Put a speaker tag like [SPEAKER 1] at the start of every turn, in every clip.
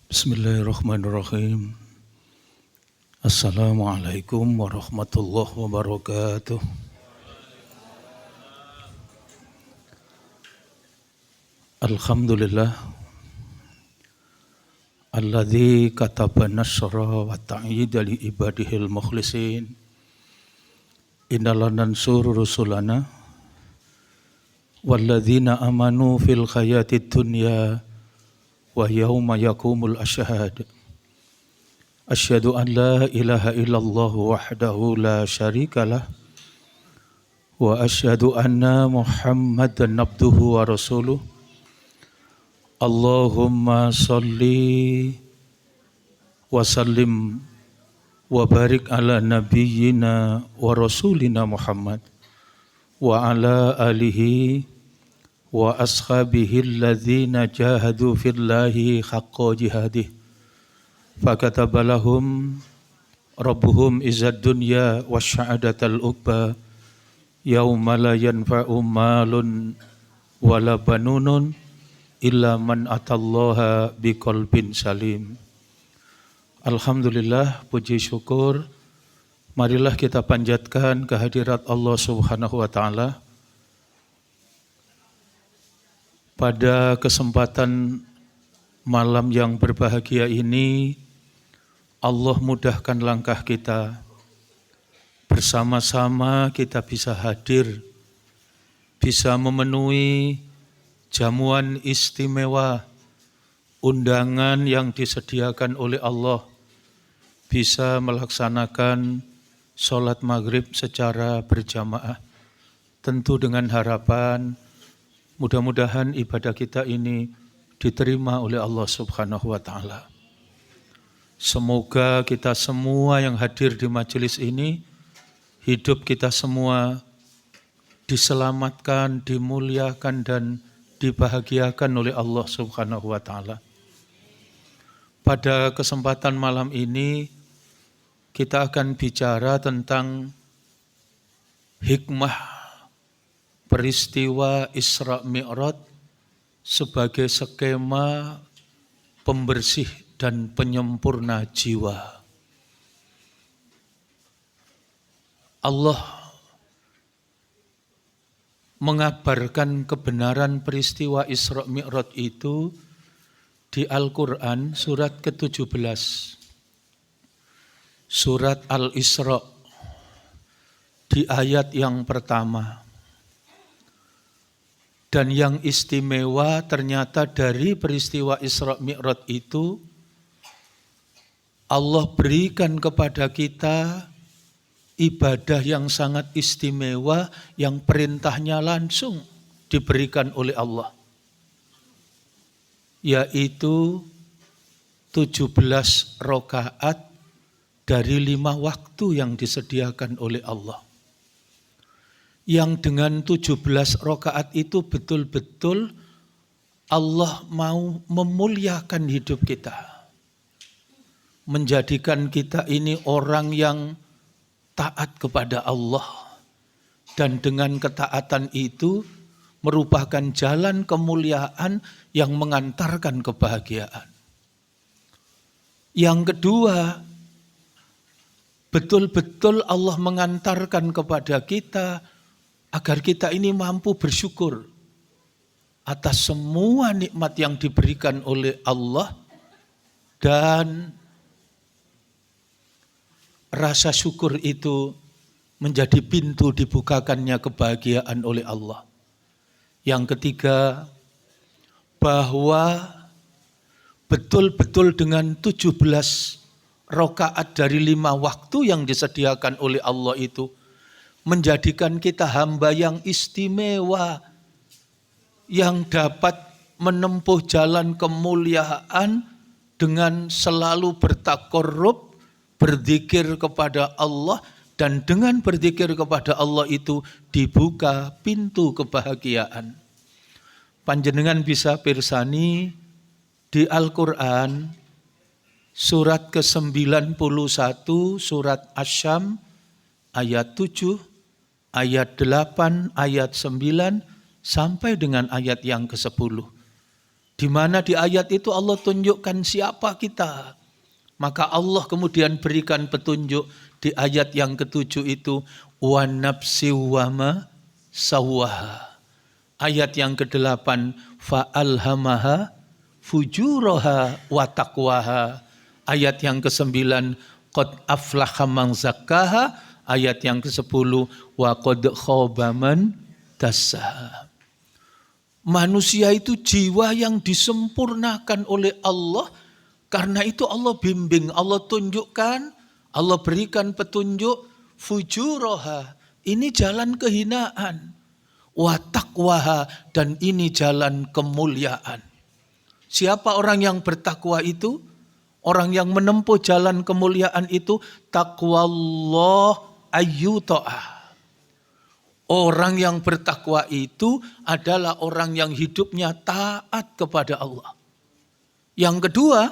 [SPEAKER 1] Bismillahirrahmanirrahim. Assalamualaikum warahmatullahi wabarakatuh. Alhamdulillah alladzi kataba nasra wa ta'yida li ibadihil mukhlisin. Inna lanansuru rusulana walladzina amanu fil hayatid dunya wa yauma yaqumul ashhad. Asyhadu an la ilaha illallah wahdahu la syarikalah wa asyhadu anna Muhammadan abduhu wa rasuluh. Allahumma salli wa sallim wa barik ala nabiyyina wa rasulina Muhammad wa ala alihi wa ashabihi alladhina jahadu fillahi haqqa jihadih fakataba lahum rabbuhum izzad dunya wa sya'adatal uqba yauma la yanfa'u malun wala banunun illa man atallaha biqalbin salim. Alhamdulillah, puji syukur marilah kita panjatkan kehadirat Allah Subhanahu wa taala. Pada kesempatan malam yang berbahagia ini, Allah mudahkan langkah kita. Bersama-sama kita bisa hadir, bisa memenuhi jamuan istimewa, undangan yang disediakan oleh Allah, bisa melaksanakan sholat maghrib secara berjamaah. Tentu dengan harapan mudah-mudahan ibadah kita ini diterima oleh Allah Subhanahu wa taala. Semoga kita semua yang hadir di majelis ini, hidup kita semua diselamatkan, dimuliakan dan dibahagiakan oleh Allah Subhanahu wa taala. Pada kesempatan malam ini kita akan bicara tentang hikmah peristiwa Isra Mi'raj sebagai skema pembersih dan penyempurna jiwa. Allah mengabarkan kebenaran peristiwa Isra Mi'raj itu di Al-Quran surat ke-17. Surat Al-Isra di ayat yang pertama. Dan yang istimewa ternyata dari peristiwa Isra Mi'raj itu Allah berikan kepada kita ibadah yang sangat istimewa yang perintahnya langsung diberikan oleh Allah. Yaitu 17 rakaat dari 5 waktu yang disediakan oleh Allah. Yang dengan 17 rakaat itu betul-betul Allah mau memuliakan hidup kita. Menjadikan kita ini orang yang taat kepada Allah. Dan dengan ketaatan itu merupakan jalan kemuliaan yang mengantarkan kebahagiaan. Yang kedua, betul-betul Allah mengantarkan kepada kita agar kita ini mampu bersyukur atas semua nikmat yang diberikan oleh Allah dan rasa syukur itu menjadi pintu dibukakannya kebahagiaan oleh Allah. Yang ketiga, bahwa betul-betul dengan 17 rakaat dari 5 waktu yang disediakan oleh Allah itu menjadikan kita hamba yang istimewa, yang dapat menempuh jalan kemuliaan dengan selalu bertakarrub, berzikir kepada Allah, dan dengan berzikir kepada Allah itu dibuka pintu kebahagiaan. Panjenengan bisa pirsani di Al-Quran surat ke-91, surat Asy-Syams ayat 7, ayat 8, ayat 9, sampai dengan ayat yang ke-10. Di mana di ayat itu Allah tunjukkan siapa kita. Maka Allah kemudian berikan petunjuk di ayat yang ketujuh itu. Wa nafsi wa ma sawwaha. Ayat yang ke-8. Fa'alhamaha fujuraha wa taqwaha. Ayat yang ke-9. Qad aflaha man zakkaha. Ayat yang ke-10. Wa qad khaba man dassaha. Manusia itu jiwa yang disempurnakan oleh Allah. Karena itu Allah bimbing, Allah tunjukkan, Allah berikan petunjuk. Fujuraha, ini jalan kehinaan. Wa taqwaha, dan ini jalan kemuliaan. Siapa orang yang bertakwa itu? Orang yang menempuh jalan kemuliaan itu. Taqwallah ayyuta'ah. Orang yang bertakwa itu adalah orang yang hidupnya taat kepada Allah. Yang kedua,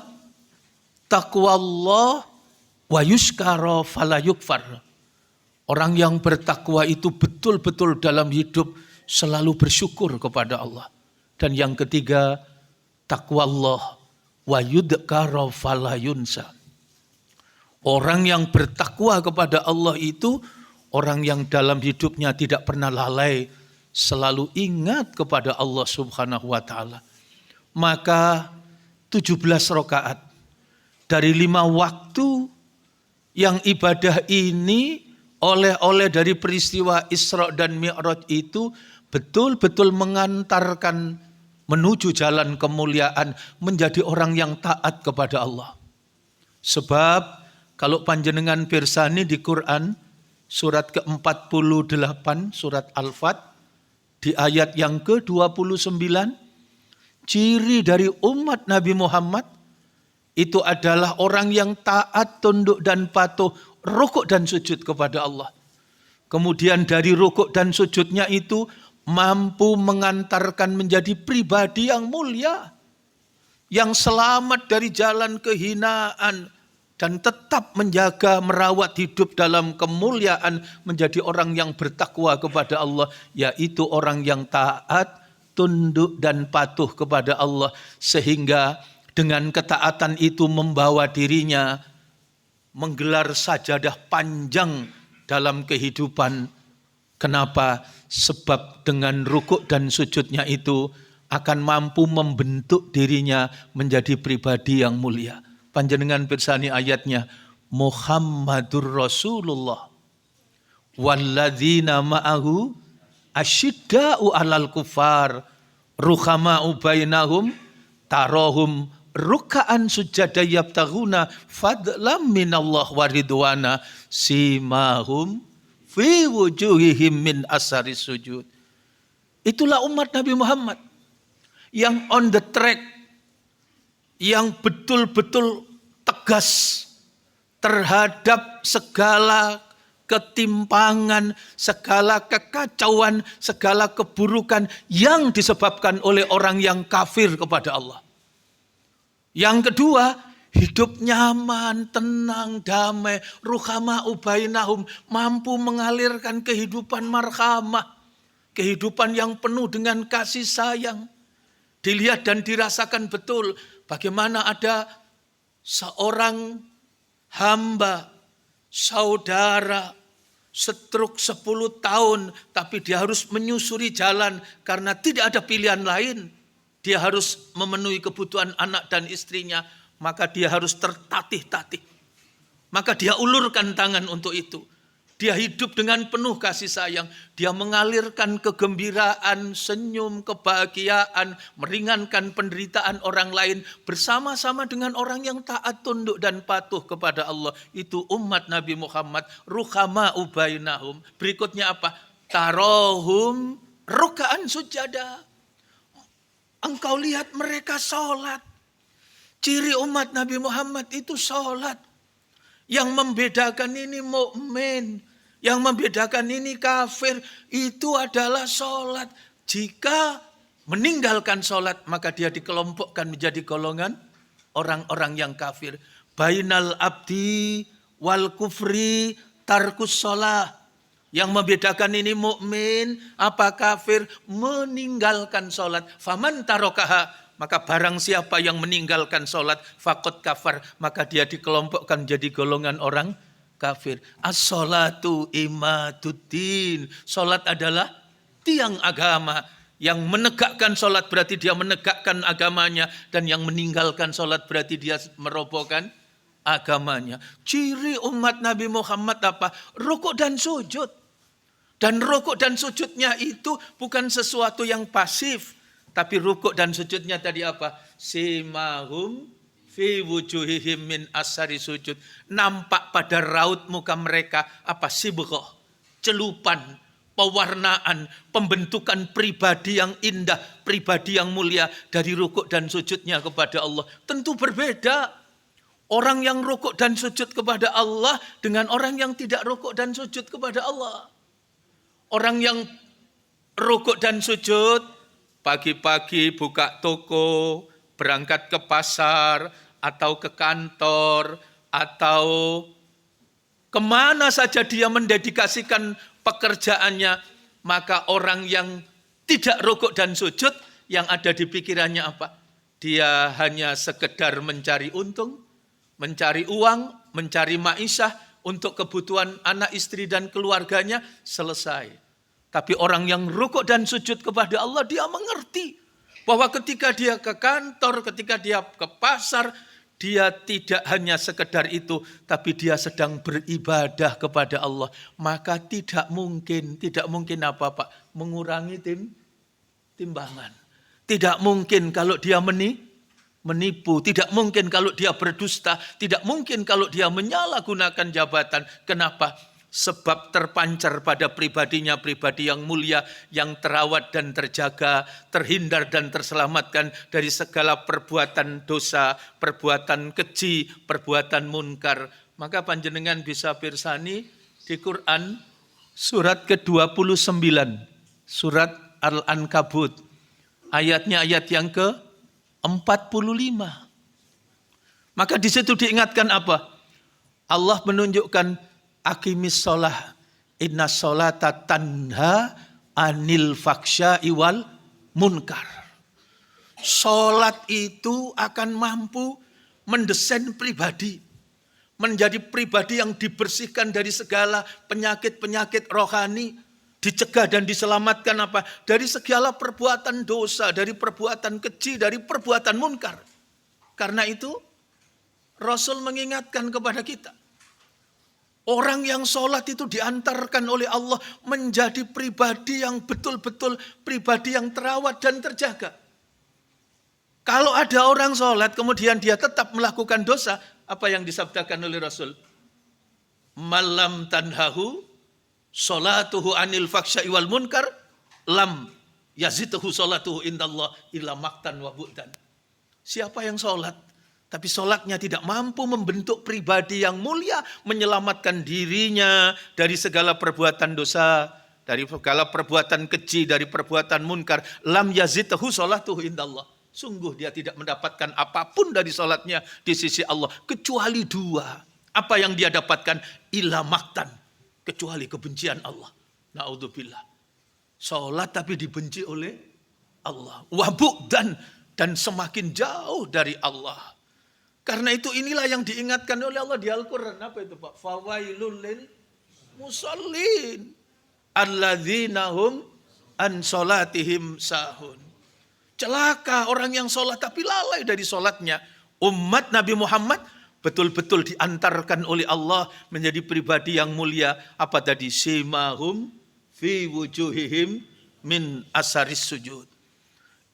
[SPEAKER 1] taqwallah wa yuskara fala yukfar. Orang yang bertakwa itu betul-betul dalam hidup selalu bersyukur kepada Allah. Dan yang ketiga, taqwallah wa yudkara fala yunsa. Orang yang bertakwa kepada Allah itu orang yang dalam hidupnya tidak pernah lalai, selalu ingat kepada Allah Subhanahu wa taala. Maka 17 rakaat dari 5 waktu yang ibadah ini oleh-oleh dari peristiwa Isra dan Mi'raj itu betul-betul mengantarkan menuju jalan kemuliaan, menjadi orang yang taat kepada Allah. Sebab kalau panjenengan pirsani di Quran surat ke-48, surat Al-Fat, di ayat yang ke-29, ciri dari umat Nabi Muhammad itu adalah orang yang taat, tunduk dan patuh, rukuk dan sujud kepada Allah. Kemudian dari rukuk dan sujudnya itu mampu mengantarkan menjadi pribadi yang mulia, yang selamat dari jalan kehinaan, dan tetap menjaga, merawat hidup dalam kemuliaan, menjadi orang yang bertakwa kepada Allah, yaitu orang yang taat, tunduk dan patuh kepada Allah, sehingga dengan ketaatan itu membawa dirinya menggelar sajadah panjang dalam kehidupan. Kenapa? Sebab dengan rukuk dan sujudnya itu akan mampu membentuk dirinya menjadi pribadi yang mulia. Panjenengan pirsani ayatnya, Muhammadur Rasulullah walladzina ma'ahu asyidda'u 'alal kufar ruhama'u bainahum tarahum ruk'an sujada yabtaghuna fadlam minallah wa ridwana simahum fi wujuhihim min asari sujud. Itulah umat Nabi Muhammad yang on the track, yang betul-betul tegas terhadap segala ketimpangan, segala kekacauan, segala keburukan yang disebabkan oleh orang yang kafir kepada Allah. Yang kedua, hidup nyaman, tenang, damai, ruhama ubainahum, mampu mengalirkan kehidupan marhamah, kehidupan yang penuh dengan kasih sayang. Dilihat dan dirasakan betul bagaimana ada seorang hamba, saudara, stroke 10 tahun, tapi dia harus menyusuri jalan karena tidak ada pilihan lain. Dia harus memenuhi kebutuhan anak dan istrinya, maka dia harus tertatih-tatih. Maka dia ulurkan tangan untuk itu. Dia hidup dengan penuh kasih sayang. Dia mengalirkan kegembiraan, senyum, kebahagiaan, meringankan penderitaan orang lain bersama-sama dengan orang yang taat, tunduk dan patuh kepada Allah. Itu umat Nabi Muhammad, ruhama ubainahum. Berikutnya apa? Tarohum ruk'an sujada. Engkau lihat mereka sholat. Ciri umat Nabi Muhammad itu sholat. Yang membedakan ini mukmin, yang membedakan ini kafir, itu adalah sholat. Jika meninggalkan sholat, maka dia dikelompokkan menjadi golongan orang-orang yang kafir. Bainal abdi wal kufri tarkus sholah. Yang membedakan ini mukmin apa kafir, meninggalkan sholat. Faman tarokaha, Maka barang siapa yang meninggalkan sholat faqad kafar, maka dia dikelompokkan jadi golongan orang kafir. As-sholatu imaduddin. Sholat adalah tiang agama. Yang menegakkan sholat berarti dia menegakkan agamanya. Dan yang meninggalkan sholat berarti dia merobohkan agamanya. Ciri umat Nabi Muhammad apa? Rukuk dan sujud. Dan rukuk dan sujudnya itu bukan sesuatu yang pasif. Tapi rukuk dan sujudnya tadi apa? Simahum fi wujuhihim min asari sujud. Nampak pada raut muka mereka apa? Sibghah, celupan, pewarnaan, pembentukan pribadi yang indah, pribadi yang mulia dari rukuk dan sujudnya kepada Allah. Tentu berbeda. Orang yang rukuk dan sujud kepada Allah dengan orang yang tidak rukuk dan sujud kepada Allah. Orang yang rukuk dan sujud, pagi-pagi buka toko, berangkat ke pasar, atau ke kantor, atau kemana saja dia mendedikasikan pekerjaannya, maka orang yang tidak rukuk dan sujud, yang ada di pikirannya apa? Dia hanya sekedar mencari untung, mencari uang, mencari maisha untuk kebutuhan anak istri dan keluarganya, selesai. Tapi orang yang rukuk dan sujud kepada Allah, dia mengerti bahwa ketika dia ke kantor, ketika dia ke pasar, dia tidak hanya sekedar itu, tapi dia sedang beribadah kepada Allah. Maka tidak mungkin apa Pak? Mengurangi timbangan. Tidak mungkin kalau dia menipu, tidak mungkin kalau dia berdusta, tidak mungkin kalau dia menyalahgunakan jabatan. Kenapa? Sebab terpancar pada pribadinya, pribadi yang mulia, yang terawat dan terjaga, terhindar dan terselamatkan dari segala perbuatan dosa, perbuatan keji, perbuatan munkar. Maka panjenengan bisa pirsani di Quran surat ke-29, surat Al-Ankabut, ayatnya ayat yang ke-45. Maka di situ diingatkan apa? Allah menunjukkan aqimis sholah, inna sholata tanha anil faksya'i wal munkar. Sholat itu akan mampu mendesain pribadi, menjadi pribadi yang dibersihkan dari segala penyakit-penyakit rohani, dicegah dan diselamatkan apa? Dari segala perbuatan dosa, dari perbuatan keji, dari perbuatan munkar. Karena itu Rasul mengingatkan kepada kita, orang yang sholat itu diantarkan oleh Allah menjadi pribadi yang betul-betul pribadi yang terawat dan terjaga. Kalau ada orang sholat kemudian dia tetap melakukan dosa, apa yang disabdakan oleh Rasul? Malam tanhahu sholatuhu anil faksya'i wal munkar lam yazidhu sholatuhu indallah illa maktan wa bu'dan. Siapa yang sholat tapi sholatnya tidak mampu membentuk pribadi yang mulia, menyelamatkan dirinya dari segala perbuatan dosa, dari segala perbuatan keji, dari perbuatan munkar, lam yazidhu sholatuhu indallah. Sungguh dia tidak mendapatkan apapun dari sholatnya di sisi Allah, kecuali dua. Apa yang dia dapatkan? Illa maktan, kecuali kebencian Allah. Na'udzubillah. Sholat tapi dibenci oleh Allah. Wabuk dan semakin jauh dari Allah. Karena itu inilah yang diingatkan oleh Allah di Al-Quran. Apa itu Pak? Fawailul lil musallin alladzina hum an sholatihim sahun. Celaka orang yang sholat tapi lalai dari sholatnya. Umat Nabi Muhammad betul-betul diantarkan oleh Allah menjadi pribadi yang mulia. Apa tadi? Simahum fi wujuhihim min asaris sujud.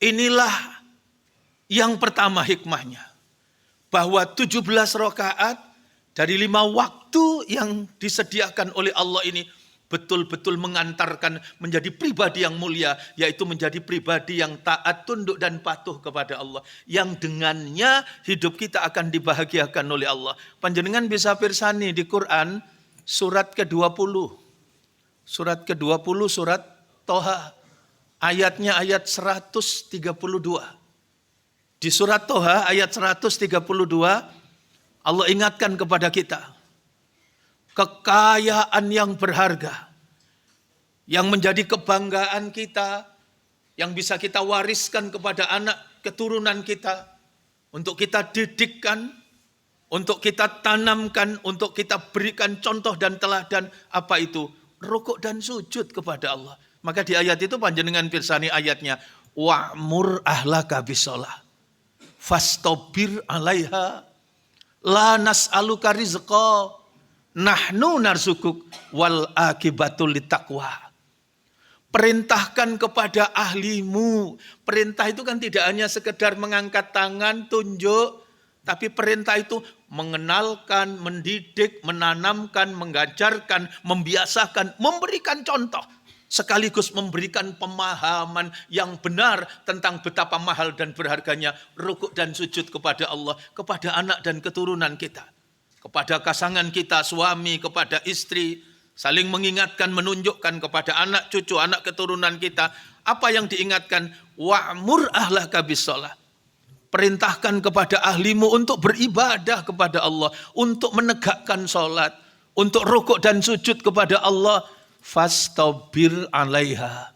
[SPEAKER 1] Inilah yang pertama hikmahnya. Bahwa 17 rakaat dari 5 waktu yang disediakan oleh Allah ini betul-betul mengantarkan menjadi pribadi yang mulia, yaitu menjadi pribadi yang taat, tunduk dan patuh kepada Allah, yang dengannya hidup kita akan dibahagiakan oleh Allah. Panjenengan bisa pirsani di Quran surat ke-20. Surat ke-20 surat Toha. Ayatnya ayat 132. Di surat Toha ayat 132, Allah ingatkan kepada kita, kekayaan yang berharga, yang menjadi kebanggaan kita, yang bisa kita wariskan kepada anak keturunan kita, untuk kita didikkan, untuk kita tanamkan, untuk kita berikan contoh dan teladan. Apa itu? Rukuk dan sujud kepada Allah. Maka di ayat itu panjenengan pirsani ayatnya, wa'mur ahlaka bisolah fastobir alaiha la nas'aluka rizqa nahnu narzukuk wal akibatul litaqwa. Perintahkan kepada ahlimu. Perintah itu kan tidak hanya sekedar mengangkat tangan, tunjuk, tapi perintah itu mengenalkan, mendidik, menanamkan, mengajarkan, membiasakan, memberikan contoh. Sekaligus memberikan pemahaman yang benar tentang betapa mahal dan berharganya rukuk dan sujud kepada Allah, kepada anak dan keturunan kita, kepada pasangan kita, suami, kepada istri, saling mengingatkan, menunjukkan kepada anak cucu, anak keturunan kita. Apa yang diingatkan? Wa'mur ahlaka bisolah. Perintahkan kepada ahlimu untuk beribadah kepada Allah, untuk menegakkan sholat, untuk rukuk dan sujud kepada Allah. Fastabir alaiha.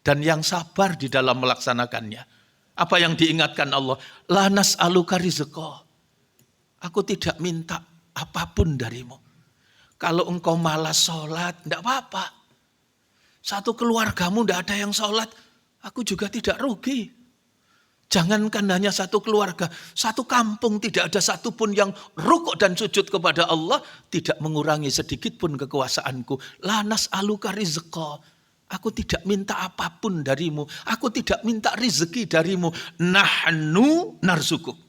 [SPEAKER 1] Dan yang sabar di dalam melaksanakannya. Apa yang diingatkan Allah? La nas'aluka rizqa. Aku tidak minta apapun darimu. Kalau engkau malas sholat, tidak apa-apa. Satu keluargamu tidak ada yang sholat, aku juga tidak rugi. Jangankan hanya satu keluarga, satu kampung tidak ada satupun yang rukuk dan sujud kepada Allah, tidak mengurangi sedikit pun kekuasaanku. La nas'aluka rizqa. Aku tidak minta apapun darimu. Aku tidak minta rezeki darimu. Nahnu narzukuk.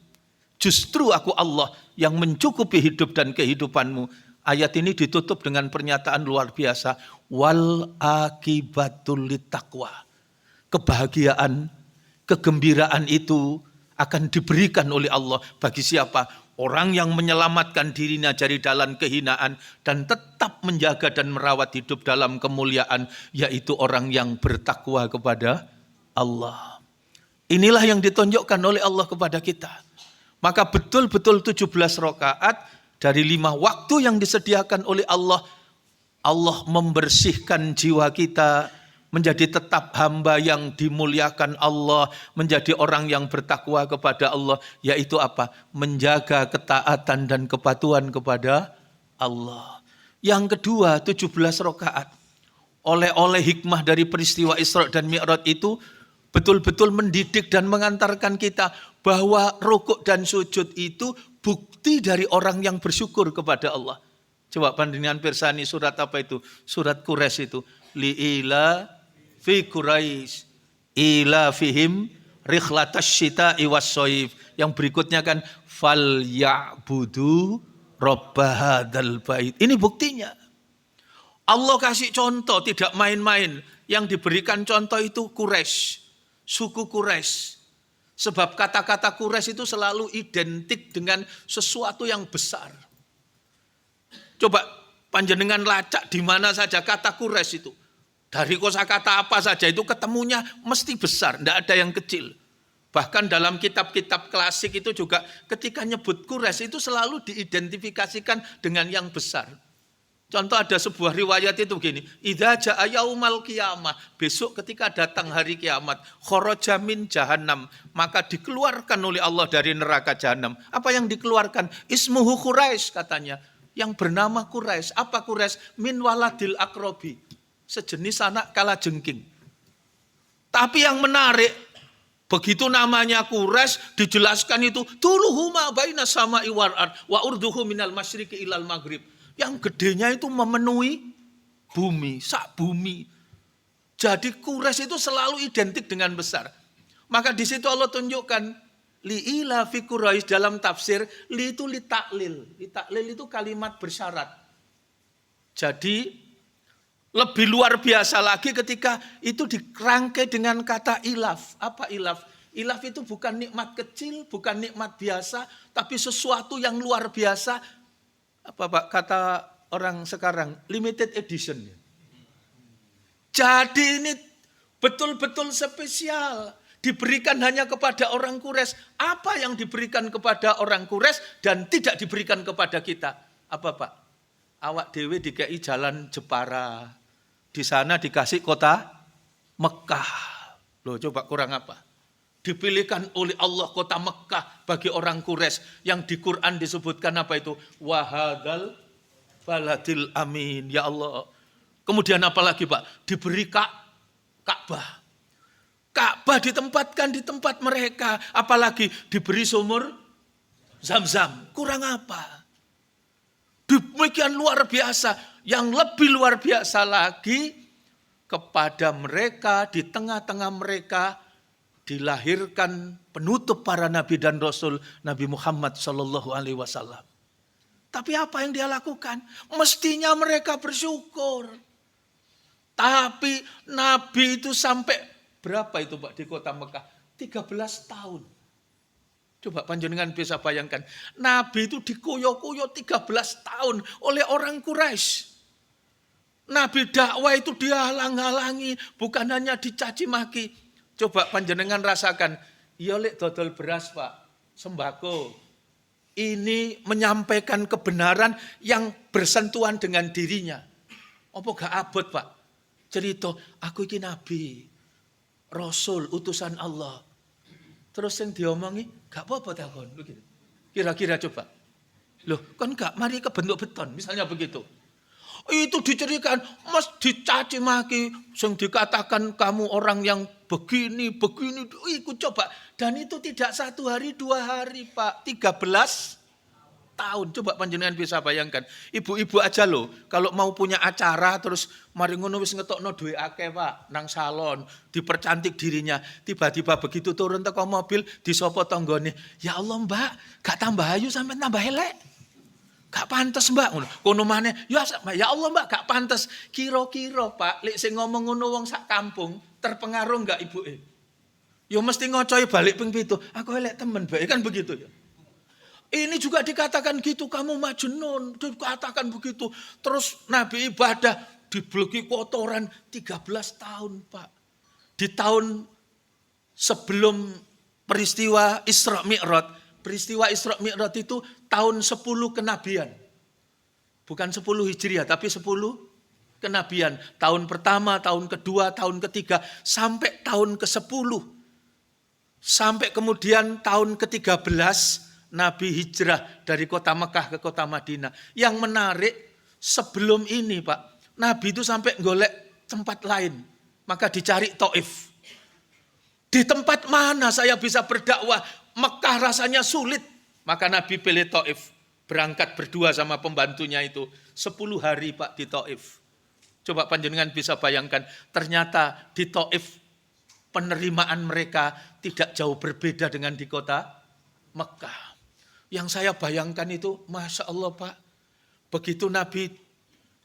[SPEAKER 1] Justru aku Allah yang mencukupi hidup dan kehidupanmu. Ayat ini ditutup dengan pernyataan luar biasa. Wal akibatul litaqwa. Kebahagiaan, kegembiraan itu akan diberikan oleh Allah bagi siapa? Orang yang menyelamatkan dirinya dari dalam kehinaan dan tetap menjaga dan merawat hidup dalam kemuliaan, yaitu orang yang bertakwa kepada Allah. Inilah yang ditunjukkan oleh Allah kepada kita. Maka betul-betul 17 rakaat dari 5 waktu yang disediakan oleh Allah, Allah membersihkan jiwa kita, menjadi tetap hamba yang dimuliakan Allah, menjadi orang yang bertakwa kepada Allah, yaitu apa? Menjaga ketaatan dan kepatuhan kepada Allah. Yang kedua, 17 rakaat. Oleh hikmah dari peristiwa Isra dan Mi'raj itu betul-betul mendidik dan mengantarkan kita bahwa rukuk dan sujud itu bukti dari orang yang bersyukur kepada Allah. Coba bandingkan pirsani surat apa itu? Surat Quraisy itu. Li'ila fi Quraisy ila fihim rikhlatas syita'i was-shaif. Yang berikutnya kan fal ya'budu rabb hadzal bait. Ini buktinya. Allah kasih contoh tidak main-main. Yang diberikan contoh itu Quraisy, suku Quraisy. Sebab kata-kata Quraisy itu selalu identik dengan sesuatu yang besar. Coba panjenengan lacak di mana saja kata Quraisy itu. Dari kosakata apa saja itu ketemunya mesti besar, tidak ada yang kecil. Bahkan dalam kitab-kitab klasik itu juga ketika nyebut Quraisy itu selalu diidentifikasikan dengan yang besar. Contoh ada sebuah riwayat itu begini, idza jaa yaumal qiyamah, besok ketika datang hari kiamat, kharaja min jahannam, maka dikeluarkan oleh Allah dari neraka jahanam. Apa yang dikeluarkan? Ismuhu Quraisy katanya, yang bernama Quraisy. Apa Quraisy? Min waladil akrobi. Sejenis anak kalajengking. Tapi yang menarik, begitu namanya Quraisy dijelaskan itu tuluhuma baina sama'i wal ard wa urduhu minal masyriqi ilal maghrib. Yang gedenya itu memenuhi bumi, sak bumi. Jadi Quraisy itu selalu identik dengan besar. Maka di situ Allah tunjukkan li'ila fi Quraisy dalam tafsir, li itu li taklil. Li taklil itu kalimat bersyarat. Jadi lebih luar biasa lagi ketika itu dirangkai dengan kata ilaf. Apa ilaf? Ilaf itu bukan nikmat kecil, bukan nikmat biasa, tapi sesuatu yang luar biasa. Apa Pak kata orang sekarang? Limited edition. Jadi ini betul-betul spesial. Diberikan hanya kepada orang Quraisy. Apa yang diberikan kepada orang Quraisy dan tidak diberikan kepada kita? Apa Pak? Awak dewe dikai jalan Jepara. Di sana dikasih kota Mekah. Loh coba kurang apa? Dipilihkan oleh Allah kota Mekah bagi orang Quraisy yang di Quran disebutkan apa itu? Wahadal baladil amin. Ya Allah. Kemudian apa lagi Pak? Diberi Ka'bah. Ka'bah ditempatkan di tempat mereka. Apalagi diberi sumur Zam-Zam. Kurang apa? Demikian luar biasa. Yang lebih luar biasa lagi, kepada mereka, di tengah-tengah mereka, dilahirkan penutup para nabi dan rasul, Nabi Muhammad SAW. Tapi apa yang dia lakukan? Mestinya mereka bersyukur. Tapi nabi itu sampai berapa itu Pak di kota Mekah? 13 tahun. Coba panjenengan bisa bayangkan. Nabi itu dikoyo-koyo 13 tahun oleh orang Quraisy. Nabi dakwah itu dihalang-halangi, bukan hanya dicaci maki. Coba panjenengan rasakan, ya lek dodol beras Pak, sembako. Ini menyampaikan kebenaran yang bersentuhan dengan dirinya. Apa gak abot Pak? Cerita, aku ini nabi, rasul, utusan Allah. Terus yang diomongi, gak apa-apa takon. Kira-kira coba. Loh, kan gak mari kebentuk beton, misalnya begitu. Itu dicerikan, mas dicaci maki, yang dikatakan kamu orang yang begini, ikut coba. Dan itu tidak 1 hari, 2 hari Pak, 13 tahun. Coba panjenengan bisa bayangkan. Ibu-ibu aja loh, kalau mau punya acara terus mari ngono wis ngetokno duwe akeh Pak, nang salon, dipercantik dirinya. Tiba-tiba begitu turun teko mobil, disopo tanggane. Ya Allah Mbak, gak tambah ayu sampai tambah elek. Gak pantes Mbak, kono maneh. Ya Allah Mbak, gak pantes. Kira-kira Pak, lek sing ngomong ngono wong sak kampung, terpengaruh enggak ibuke? Ya mesti ngocoi balik ping 7. Aku elek temen bae kan begitu ya. Ini juga dikatakan gitu, kamu majnun, dikatakan begitu. Terus Nabi ibadah dibleki kotoran 13 tahun Pak. Di tahun sebelum peristiwa Isra Mi'raj. Peristiwa Isra Mi'raj itu tahun 10 kenabian. Bukan 10 Hijriah, tapi 10 kenabian. Tahun pertama, tahun kedua, tahun ketiga, sampai tahun ke-10. Sampai kemudian tahun ke-13, Nabi hijrah dari kota Mekah ke kota Madinah. Yang menarik, sebelum ini Pak, Nabi itu sampai golek tempat lain. Maka dicari Taif. Di tempat mana saya bisa berdakwah? Mekah rasanya sulit. Maka Nabi pilih Taif. Berangkat berdua sama pembantunya itu. 10 hari Pak di Taif. Coba panjenengan bisa bayangkan. Ternyata di Taif penerimaan mereka tidak jauh berbeda dengan di kota Mekah. Yang saya bayangkan itu, Masya Allah Pak. Begitu Nabi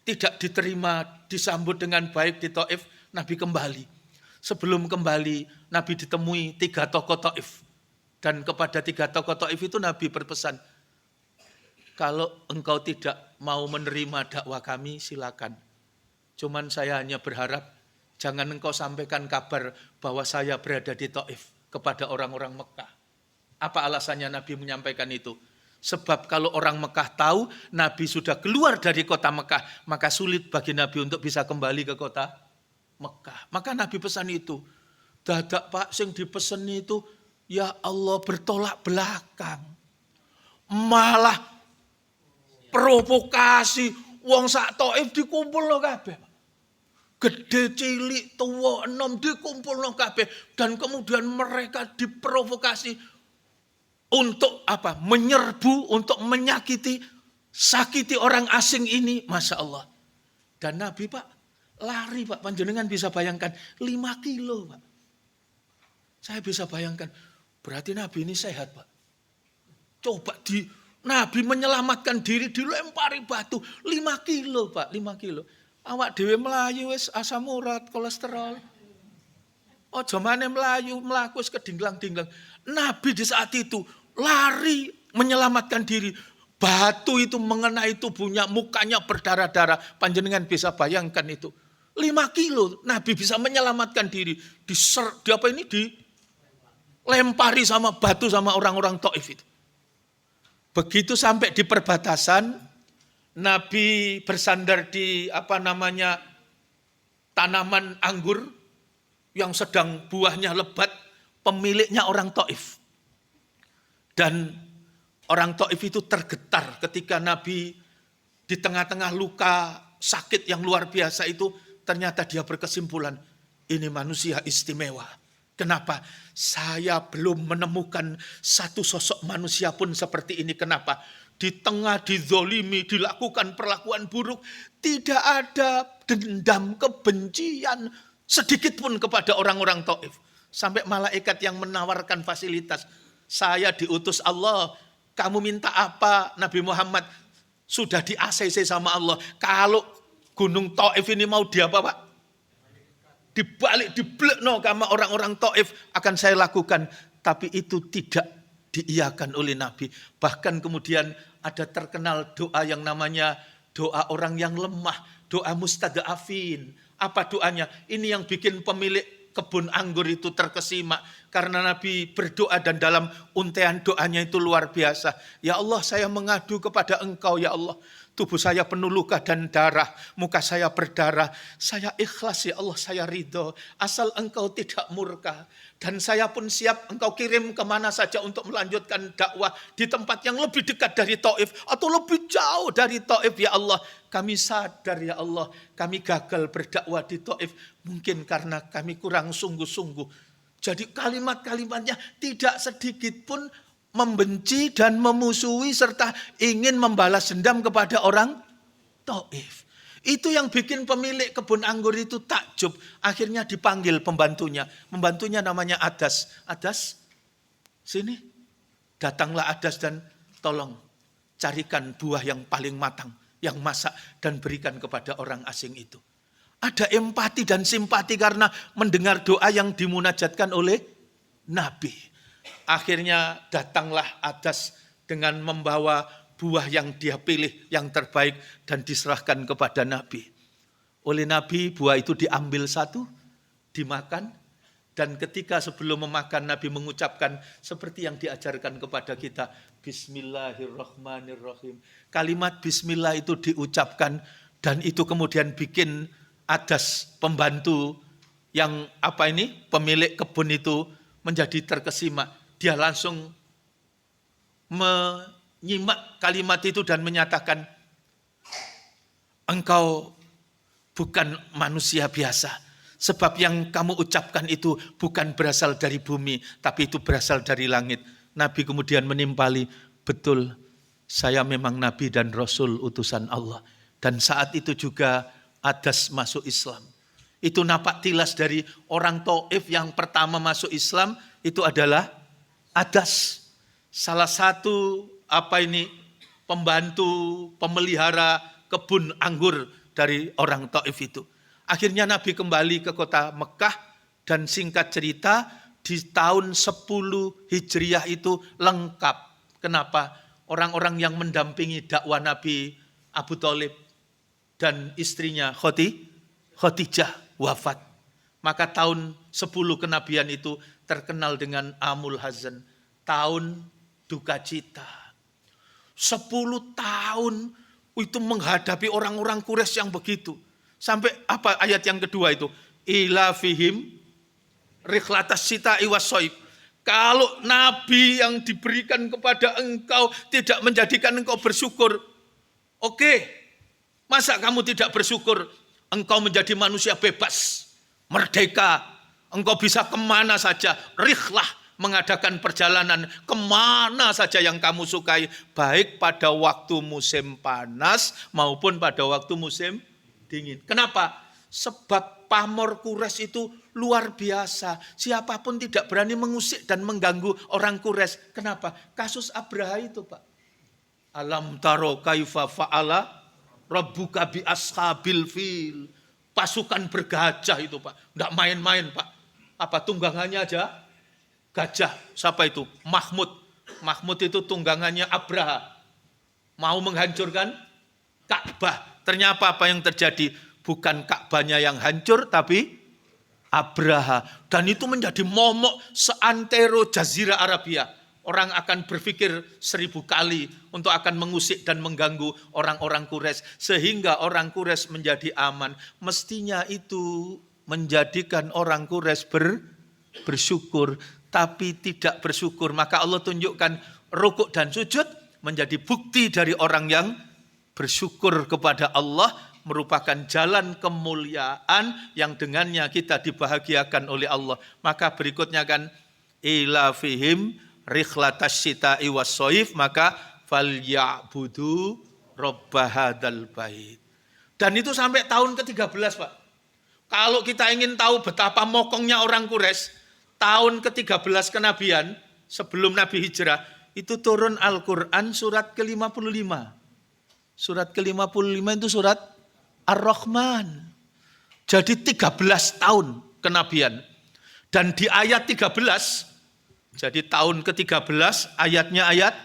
[SPEAKER 1] tidak diterima, disambut dengan baik di Taif, Nabi kembali. Sebelum kembali, Nabi ditemui 3 tokoh Taif. Dan kepada 3 tokoh Taif itu Nabi berpesan, kalau engkau tidak mau menerima dakwah kami, silakan. Cuman saya hanya berharap, jangan engkau sampaikan kabar bahwa saya berada di Taif kepada orang-orang Mekah. Apa alasannya Nabi menyampaikan itu? Sebab kalau orang Mekah tahu Nabi sudah keluar dari kota Mekah, maka sulit bagi Nabi untuk bisa kembali ke kota Mekah. Maka Nabi pesan itu. Dadak Pak sing dipesen itu, ya Allah bertolak belakang. Malah provokasi wong sak Taif dikumpulno kabeh. Gede cilik tua enom dikumpulno kabeh dan kemudian mereka diprovokasi untuk apa? Menyerbu, untuk menyakiti, sakiti orang asing ini, Masya Allah. Dan Nabi Pak lari Pak, panjenengan bisa bayangkan 5 kilo Pak. Saya bisa bayangkan. Berarti Nabi ini sehat Pak. Coba Nabi menyelamatkan diri dilempari batu. 5 kilo Pak, 5 kilo. Awak dhewe melayu wis asam urat, kolesterol. Ojo maneh melayu, mlaku wis kedinglang-dinglang. Nabi di saat itu lari menyelamatkan diri. Batu itu mengenai tubuhnya, mukanya berdarah-darah. Panjenengan bisa bayangkan itu. 5 kilo Nabi bisa menyelamatkan diri. Dilempari sama batu sama orang-orang Taif itu. Begitu sampai di perbatasan, Nabi bersandar di tanaman anggur yang sedang buahnya lebat. pemiliknya orang Taif. Dan orang Taif itu tergetar ketika Nabi di tengah-tengah luka sakit yang luar biasa itu, ternyata dia berkesimpulan, ini manusia istimewa. Kenapa? Saya belum menemukan satu sosok manusia pun seperti ini. Kenapa? Di tengah dizolimi, dilakukan perlakuan buruk, tidak ada dendam, kebencian sedikit pun kepada orang-orang Taif. Sampai malaikat yang menawarkan fasilitas. Saya diutus Allah, kamu minta apa Nabi Muhammad? Sudah di ACC sama Allah. Kalau gunung Taif ini mau diapa Pak? Dibalik, diblekno sama orang-orang Taif akan saya lakukan. Tapi itu tidak diiyakan oleh Nabi. Bahkan kemudian ada terkenal doa yang namanya doa orang yang lemah. Doa mustada'afin. Apa doanya? Ini yang bikin pemilik kebun anggur itu terkesima. Karena Nabi berdoa dan dalam untaian doanya itu luar biasa. Ya Allah, saya mengadu kepada Engkau ya Allah. Tubuh saya penuh luka dan darah, muka saya berdarah. Saya ikhlas ya Allah, saya ridho. Asal Engkau tidak murka. Dan saya pun siap Engkau kirim kemana saja untuk melanjutkan dakwah. Di tempat yang lebih dekat dari Taif. Atau lebih jauh dari Taif ya Allah. Kami sadar ya Allah, kami gagal berdakwah di Taif. Mungkin karena kami kurang sungguh-sungguh. Jadi kalimat-kalimatnya tidak sedikit pun membenci dan memusuhi serta ingin membalas dendam kepada orang Taif. Itu yang bikin pemilik kebun anggur itu takjub. Akhirnya dipanggil pembantunya. Pembantunya namanya Adas. Adas, sini. Datanglah Adas dan tolong carikan buah yang paling matang, yang masak dan berikan kepada orang asing itu. Ada empati dan simpati karena mendengar doa yang dimunajatkan oleh Nabi. Akhirnya datanglah Adas dengan membawa buah yang dia pilih, yang terbaik dan diserahkan kepada Nabi. Oleh Nabi buah itu diambil satu, dimakan. Dan ketika sebelum memakan Nabi mengucapkan seperti yang diajarkan kepada kita. Bismillahirrahmanirrahim. Kalimat Bismillah itu diucapkan dan itu kemudian bikin Adas pembantu yang pemilik kebun itu menjadi terkesima. Dia langsung menyimak kalimat itu dan menyatakan, engkau bukan manusia biasa. Sebab yang kamu ucapkan itu bukan berasal dari bumi, tapi itu berasal dari langit. Nabi kemudian menimpali, betul, saya memang Nabi dan Rasul utusan Allah. Dan saat itu juga Adas masuk Islam. Itu napak tilas dari orang Taif yang pertama masuk Islam, itu adalah Adas. Salah satu pembantu pemelihara kebun anggur dari orang Taif itu. Akhirnya Nabi kembali ke kota Mekah dan singkat cerita di tahun 10 Hijriah itu lengkap. Kenapa? Orang-orang yang mendampingi dakwah Nabi, Abu Thalib dan istrinya Khadijah wafat. Maka tahun 10 kenabian itu terkenal dengan Amul Hazan, tahun duka cita. 10 tahun itu menghadapi orang-orang Quraisy yang begitu. Sampai ayat yang kedua itu? Ila fihim rikhlatas sita'i wassoib. Kalau Nabi yang diberikan kepada engkau tidak menjadikan engkau bersyukur. Oke. Masa kamu tidak bersyukur? Engkau menjadi manusia bebas, merdeka. Engkau bisa kemana saja. Rikhlah, mengadakan perjalanan kemana saja yang kamu sukai. Baik pada waktu musim panas maupun pada waktu musim dingin. Kenapa? Sebab pamor Quraisy itu luar biasa. Siapapun tidak berani mengusik dan mengganggu orang Quraisy. Kenapa? Kasus Abraha itu Pak. Alam taro kaifa fa'ala Rabbuka bi ashabil fil. Pasukan bergajah itu Pak. Enggak main-main Pak. Tunggangannya aja gajah. Siapa itu? Mahmud. Mahmud itu tunggangannya Abraha. Mau menghancurkan Ka'bah. Ternyata apa yang terjadi? Bukan Ka'bahnya yang hancur, tapi Abraha. Dan itu menjadi momok seantero Jazirah Arabia. Orang akan berpikir 1000 kali untuk akan mengusik dan mengganggu orang-orang Quraisy. Sehingga orang Quraisy menjadi aman. Mestinya itu menjadikan orang Quraisy bersyukur. tapi tidak bersyukur. Maka Allah tunjukkan rukuk dan sujud menjadi bukti dari orang yang bersyukur kepada Allah, merupakan jalan kemuliaan yang dengannya kita dibahagiakan oleh Allah. Maka berikutnya kan ila fihim rikhlatas syita'i was-shaif, maka falyabudu robba hadzal bait. Dan itu sampai tahun ke-13, Pak. Kalau kita ingin tahu betapa mokongnya orang Quraisy, tahun ke-13 kenabian sebelum Nabi hijrah, itu turun Al-Quran surat ke-55. Surat ke-55 itu surat Ar-Rahman. Jadi 13 tahun kenabian. Dan di ayat 13, jadi tahun ke-13 ayatnya ayat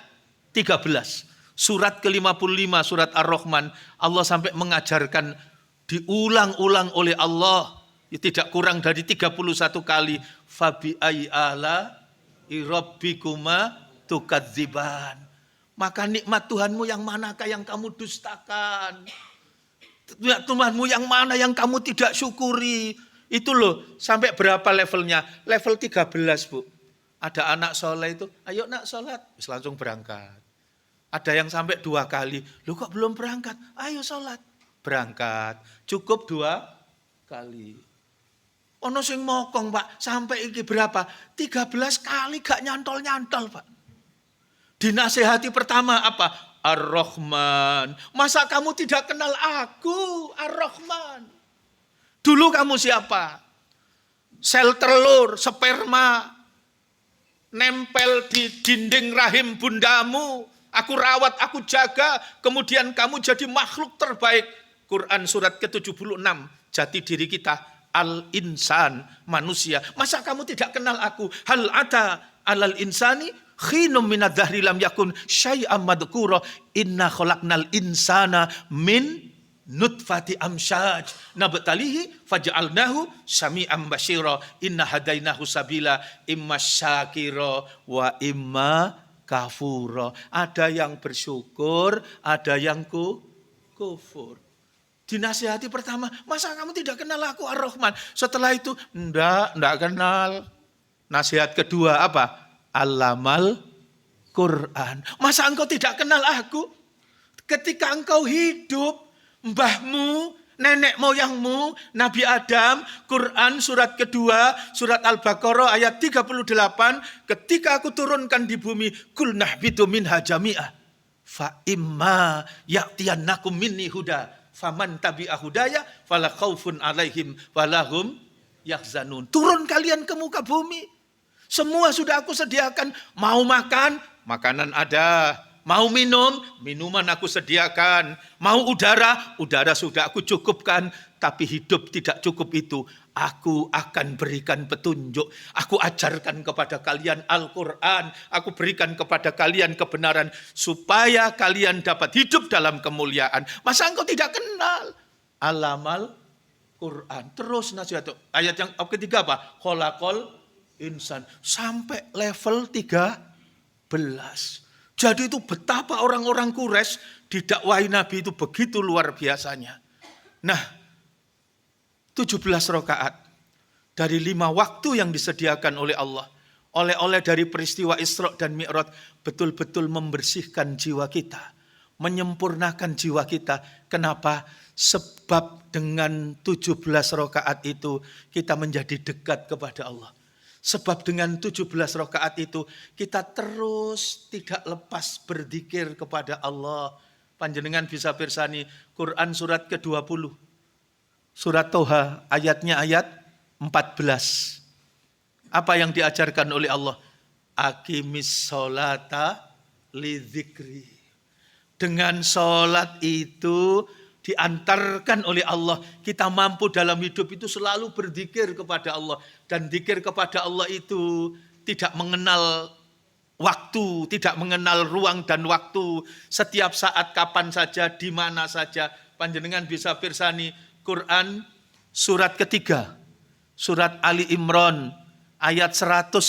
[SPEAKER 1] 13. Surat ke-55 surat Ar-Rahman, Allah sampai mengajarkan diulang-ulang oleh Allah. Tidak kurang dari 31 kali. Fabi ayyi ala rabbikuma tukadziban. Maka nikmat Tuhanmu yang manakah yang kamu dustakan? Nikmat Tuhanmu yang mana yang kamu tidak syukuri? Itu loh, sampai berapa levelnya? Level 13, Bu. Ada anak soleh itu, ayo nak sholat, langsung berangkat. Ada yang sampai 2 kali, loh kok belum berangkat? Ayo sholat, berangkat. Cukup 2 kali. Ono sing mokong, Pak, sampai iki berapa? 13 kali gak nyantol-nyantol, Pak. Dinasehati pertama apa? Ar-Rahman. Masa kamu tidak kenal aku, Ar-Rahman? Dulu kamu siapa? Sel telur, sperma, nempel di dinding rahim bundamu. Aku rawat, aku jaga. Kemudian kamu jadi makhluk terbaik. Quran surat ke-76. Jati diri kita. Al-insan, manusia. Masa kamu tidak kenal aku? Hal ada alal insani khinum minadh dhahri lam yakun syai'am madhkura. Inna khalaqnal insana min nutfati amsyaj nabtalihi faj'alnahu sami'an basyira. Inna hadainahu sabila imma syakira wa imma kafura. Ada yang bersyukur, ada yang kufur. Dinasihati pertama, masa kamu tidak kenal aku Ar-Rahman? Setelah itu, enggak kenal. Nasihat kedua apa? Allamal Quran. Masa engkau tidak kenal aku? Ketika engkau hidup, mbahmu, nenek moyangmu, Nabi Adam, Quran surat kedua, surat Al-Baqarah ayat 38, ketika aku turunkan di bumi, kul nahbitu minha jami'ah, fa imma ya'tiyannakum minni huda, faman tabi'a hudaya, fala khaufun alaihim, falahum yahzanun. Turun kalian ke muka bumi. Semua sudah aku sediakan. Mau makan, makanan ada. Mau minum, minuman aku sediakan. Mau udara, udara sudah aku cukupkan. Tapi hidup tidak cukup itu. Aku akan berikan petunjuk. Aku ajarkan kepada kalian Al-Quran. Aku berikan kepada kalian kebenaran. Supaya kalian dapat hidup dalam kemuliaan. Masa engkau tidak kenal? Alamal Quran. Terus nasihat. Ayat yang ketiga apa? Kholaqal insan. Sampai level 13. Jadi itu betapa orang-orang Quraisy didakwahi Nabi itu begitu luar biasanya. Nah, 17 rakaat dari 5 waktu yang disediakan oleh Allah. Oleh-oleh dari peristiwa Isra dan Mi'raj betul-betul membersihkan jiwa kita. Menyempurnakan jiwa kita. Kenapa? Sebab dengan 17 rakaat itu kita menjadi dekat kepada Allah. Sebab dengan 17 rakaat itu kita terus tidak lepas berzikir kepada Allah. Panjenengan bisa pirsani Quran surat ke-20. Surat Toha ayatnya ayat 14. Apa yang diajarkan oleh Allah? Aqimis sholata lidzikri. Dengan sholat itu diantarkan oleh Allah. Kita mampu dalam hidup itu selalu berzikir kepada Allah. Dan zikir kepada Allah itu tidak mengenal waktu, tidak mengenal ruang dan waktu. Setiap saat, kapan saja, di mana saja. Panjenengan bisa pirsani Quran surat ketiga. Surat Ali Imran ayat 190.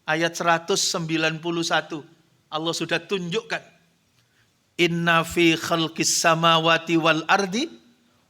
[SPEAKER 1] Ayat 191. Allah sudah tunjukkan. Inna fi khalqis samawati wal ardi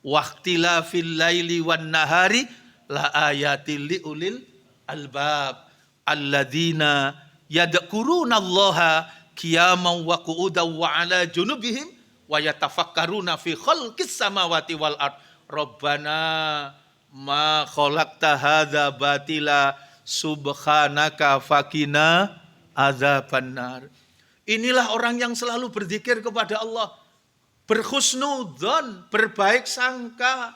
[SPEAKER 1] waqtilafil laili wan nahari la ayatil liulil albab. alladzina yadhkurunallaha qiyaman wa qu'udan wa 'ala junubihim wa yatafakkaruna fi khalqis samawati wal ard. Rabbana ma khalaqta hadza batila subhanaka faqina adzabannar. Inilah orang yang selalu berzikir kepada Allah, berhusnudzon, berbaik sangka,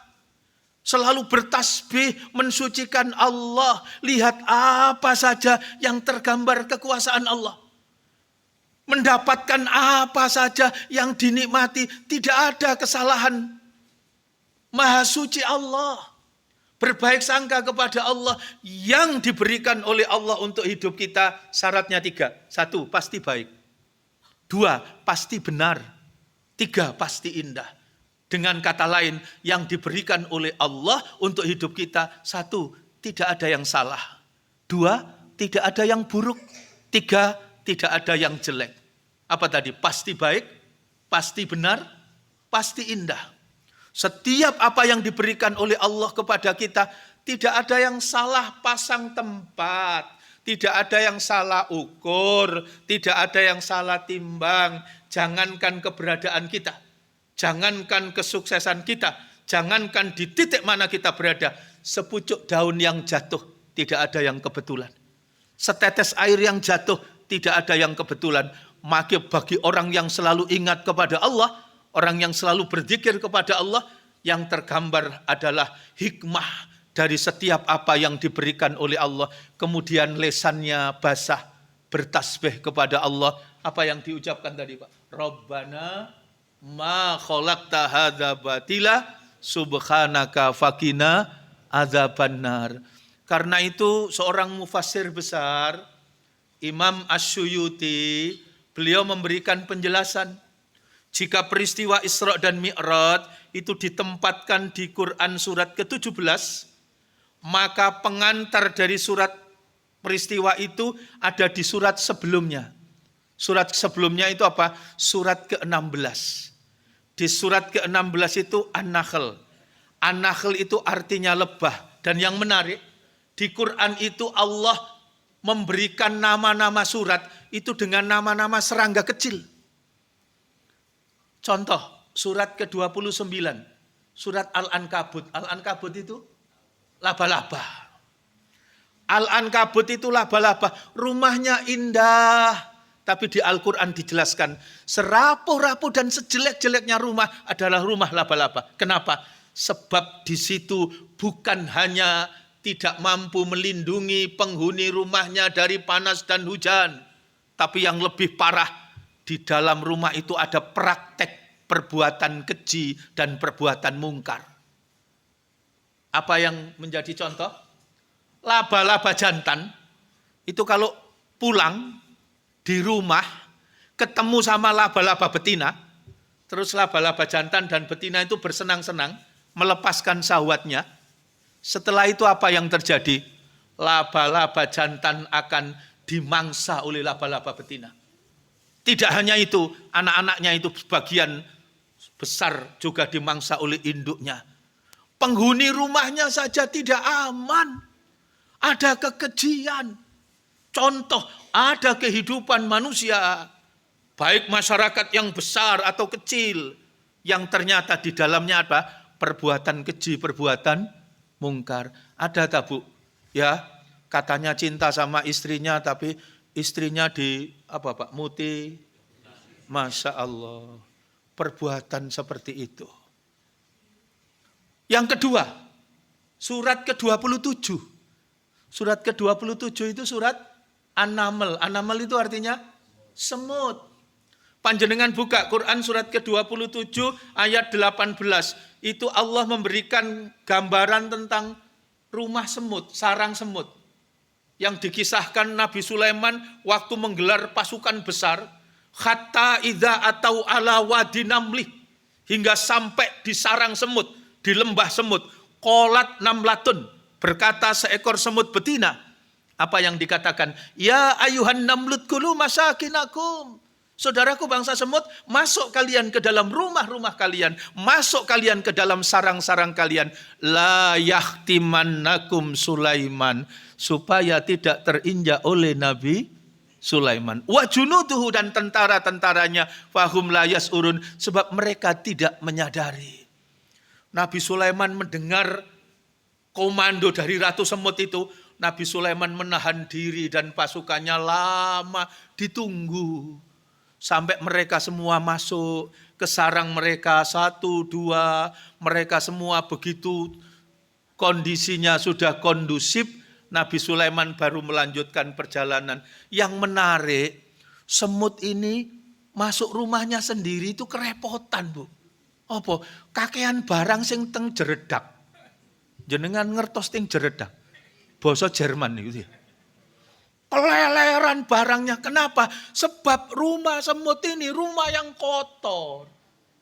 [SPEAKER 1] selalu bertasbih, mensucikan Allah. Lihat apa saja yang tergambar kekuasaan Allah. Mendapatkan apa saja yang dinikmati. Tidak ada kesalahan. Maha suci Allah. Berbaik sangka kepada Allah yang diberikan oleh Allah untuk hidup kita. Syaratnya 3. 1, pasti baik. 2, pasti benar. 3, pasti indah. Dengan kata lain, yang diberikan oleh Allah untuk hidup kita. 1, tidak ada yang salah. 2, tidak ada yang buruk. 3, tidak ada yang jelek. Apa tadi? Pasti baik, pasti benar, pasti indah. Setiap apa yang diberikan oleh Allah kepada kita, tidak ada yang salah pasang tempat. Tidak ada yang salah ukur, tidak ada yang salah timbang. Jangankan keberadaan kita, jangankan kesuksesan kita, jangankan di titik mana kita berada. Sepucuk daun yang jatuh, tidak ada yang kebetulan. Setetes air yang jatuh, tidak ada yang kebetulan. Maka bagi orang yang selalu ingat kepada Allah, orang yang selalu berzikir kepada Allah, yang tergambar adalah hikmah dari setiap apa yang diberikan oleh Allah. Kemudian lesannya basah, bertasbih kepada Allah. Apa yang diucapkan tadi, Pak? Rabbana ma khalaqta hadza batila subhanaka faqina adzabannar. Karena itu seorang mufassir besar, Imam Asy-Syuyuti, beliau memberikan penjelasan. Jika peristiwa Isra dan Mi'raj itu ditempatkan di Quran surat ke-17, maka pengantar dari surat peristiwa itu ada di surat sebelumnya. Surat sebelumnya itu apa? Surat ke-16. Di surat ke-16 itu An-Nahl. An-Nahl itu artinya lebah. Dan yang menarik, di Quran itu Allah memberikan nama-nama surat itu dengan nama-nama serangga kecil. Contoh, surat ke-29, surat Al-Ankabut. Al-Ankabut itu laba-laba. Al-Ankabut itu laba-laba. Rumahnya indah. Tapi di Al-Quran dijelaskan, serapuh-rapuh dan sejelek-jeleknya rumah adalah rumah laba-laba. Kenapa? Sebab di situ bukan hanya tidak mampu melindungi penghuni rumahnya dari panas dan hujan. Tapi yang lebih parah, di dalam rumah itu ada praktek perbuatan keji dan perbuatan mungkar. Apa yang menjadi contoh? Laba-laba jantan itu kalau pulang di rumah ketemu sama laba-laba betina, terus laba-laba jantan dan betina itu bersenang-senang melepaskan syahwatnya. Setelah itu apa yang terjadi? Laba-laba jantan akan dimangsa oleh laba-laba betina. Tidak hanya itu, anak-anaknya itu sebagian besar juga dimangsa oleh induknya. Penghuni rumahnya saja tidak aman. Ada kekejian. Contoh, ada kehidupan manusia, baik masyarakat yang besar atau kecil, yang ternyata di dalamnya apa? Perbuatan keji, perbuatan mungkar. Ada tak, Bu? Ya, katanya cinta sama istrinya, tapi istrinya muti. Masya Allah. Perbuatan seperti itu. Yang kedua, surat ke-27. Surat ke-27 itu surat An-Naml. An-Naml itu artinya semut. Panjenengan buka Quran surat ke-27 ayat 18. Itu Allah memberikan gambaran tentang rumah semut, sarang semut. Yang dikisahkan Nabi Sulaiman waktu menggelar pasukan besar. Hatta idza atau ala wadi namlih. Hingga sampai di sarang semut, di lembah semut. Qolat namlatun, berkata seekor semut betina. Apa yang dikatakan? Ya ayuhan namlut kulu masakinakum. Saudaraku bangsa semut, masuk kalian ke dalam rumah-rumah kalian. Masuk kalian ke dalam sarang-sarang kalian. La yahtimannakum Sulaiman. Supaya tidak terinjak oleh Nabi Sulaiman. Wa junuduhu dan tentara-tentaranya. Fahum la yas'urun. Sebab mereka tidak menyadari. Nabi Sulaiman mendengar komando dari Ratu Semut itu. Nabi Sulaiman menahan diri dan pasukannya lama ditunggu. Sampai mereka semua masuk ke sarang mereka, 1, 2. Mereka semua begitu kondisinya sudah kondusif. Nabi Sulaiman baru melanjutkan perjalanan. Yang menarik, semut ini masuk rumahnya sendiri itu kerepotan, Bu. Apa? Kakean barang sing teng jeredak. Jenengan ngertos ting jeredak. Basa Jerman itu ya. Keleleran barangnya. Kenapa? Sebab rumah semut ini rumah yang kotor.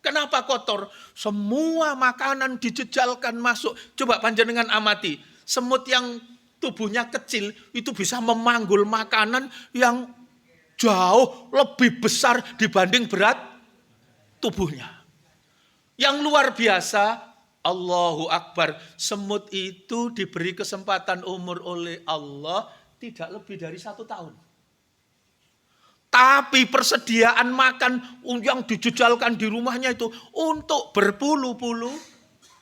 [SPEAKER 1] Kenapa kotor? Semua makanan dijejalkan masuk. Coba panjenengan amati. Semut yang tubuhnya kecil itu bisa memanggul makanan yang jauh lebih besar dibanding berat tubuhnya. Yang luar biasa, Allahu Akbar. Semut itu diberi kesempatan umur oleh Allah tidak lebih dari 1 tahun. Tapi persediaan makan yang dijejalkan di rumahnya itu untuk berpuluh-puluh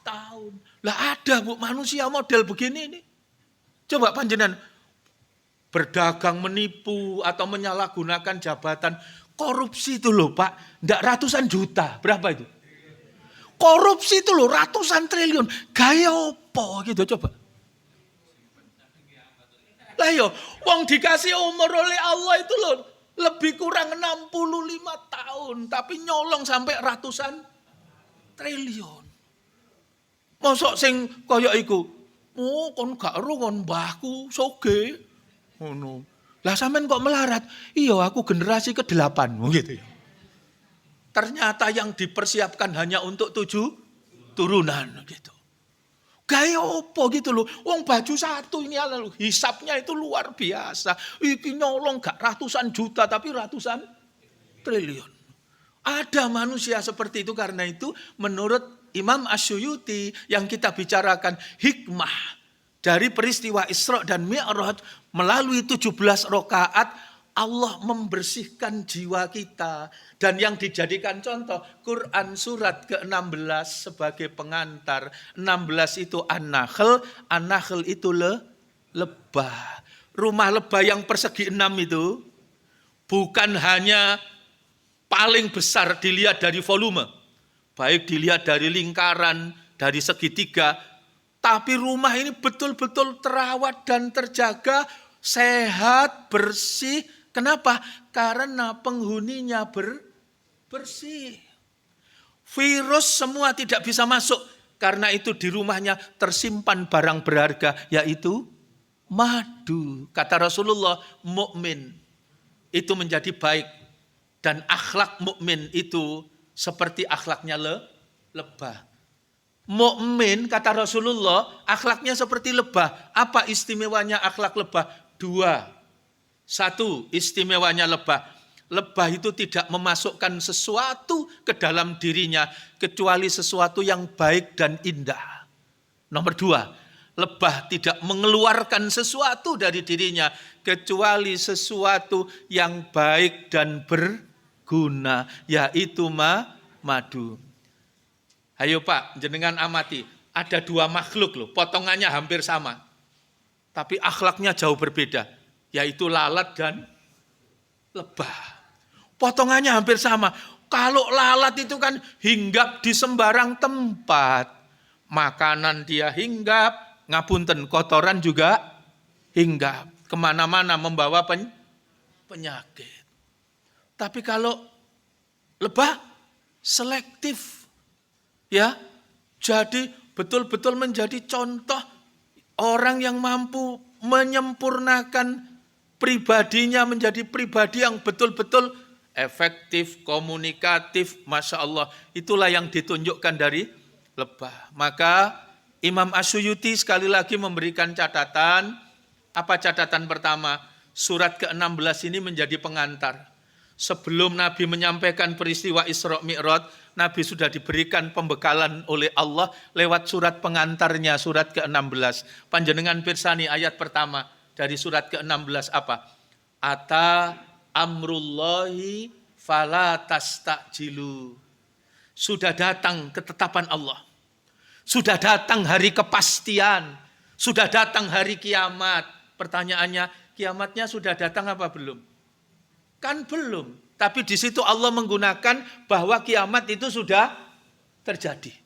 [SPEAKER 1] tahun. Lah ada Bu manusia model begini ini. Coba panjenengan berdagang menipu atau menyalahgunakan jabatan. Korupsi itu loh Pak, enggak ratusan juta. Berapa itu? Korupsi itu loh ratusan triliun. Gaya opo gitu coba. Lah yo, wong dikasih umur oleh Allah itu loh lebih kurang 65 tahun, tapi nyolong sampai ratusan triliun. Mosok sing kaya iku, oh kon gak ero kon mbahku soge. Ngono. Lah sampean kok melarat? Iya, aku generasi ke-8 gitu ya. Ternyata yang dipersiapkan hanya untuk 7 turunan gitu. Gaya opo gitu loh. Wong baju 1 ini lalu hisapnya itu luar biasa. Iki nyolong gak ratusan juta tapi ratusan triliun. Ada manusia seperti itu, karena itu menurut Imam Asyuyuti yang kita bicarakan hikmah dari peristiwa Isra dan Mi'raj melalui 17 rakaat Allah membersihkan jiwa kita. Dan yang dijadikan contoh, Quran surat ke-16 sebagai pengantar. 16 itu An-Nahl, An-Nahl itu lebah. Rumah lebah yang persegi 6 itu bukan hanya paling besar dilihat dari volume. Baik dilihat dari lingkaran, dari segitiga. Tapi rumah ini betul-betul terawat dan terjaga, sehat, bersih. Kenapa? Karena penghuninya bersih. Virus semua tidak bisa masuk. Karena itu di rumahnya tersimpan barang berharga, yaitu madu. Kata Rasulullah, mukmin itu menjadi baik. Dan akhlak mukmin itu seperti akhlaknya lebah. Mukmin kata Rasulullah, akhlaknya seperti lebah. Apa istimewanya akhlak lebah? 2. 1, istimewanya lebah. Lebah itu tidak memasukkan sesuatu ke dalam dirinya kecuali sesuatu yang baik dan indah. Nomor 2, lebah tidak mengeluarkan sesuatu dari dirinya kecuali sesuatu yang baik dan berguna, yaitu madu. Ayo Pak, jenengan amati. Ada 2 makhluk loh, potongannya hampir sama. Tapi akhlaknya jauh berbeda. Yaitu lalat dan lebah. Potongannya hampir sama. Kalau lalat itu kan hinggap di sembarang tempat. Makanan dia hinggap. Ngapunten, kotoran juga hinggap. Kemana-mana membawa penyakit. Tapi kalau lebah selektif. Ya, jadi betul-betul menjadi contoh orang yang mampu menyempurnakan pribadinya menjadi pribadi yang betul-betul efektif, komunikatif. Masya Allah, itulah yang ditunjukkan dari lebah. Maka Imam Asyuyuti sekali lagi memberikan catatan. Apa catatan pertama? Surat ke-16 ini menjadi pengantar. Sebelum Nabi menyampaikan peristiwa Isra Mi'raj, Nabi sudah diberikan pembekalan oleh Allah lewat surat pengantarnya, surat ke-16. Panjenengan pirsani ayat pertama dari surat ke-16 apa? Ata amrullahi fala tastajilu. Sudah datang ketetapan Allah. Sudah datang hari kepastian. Sudah datang hari kiamat. Pertanyaannya, kiamatnya sudah datang apa belum? Kan belum. Tapi di situ Allah menggunakan bahwa kiamat itu sudah terjadi.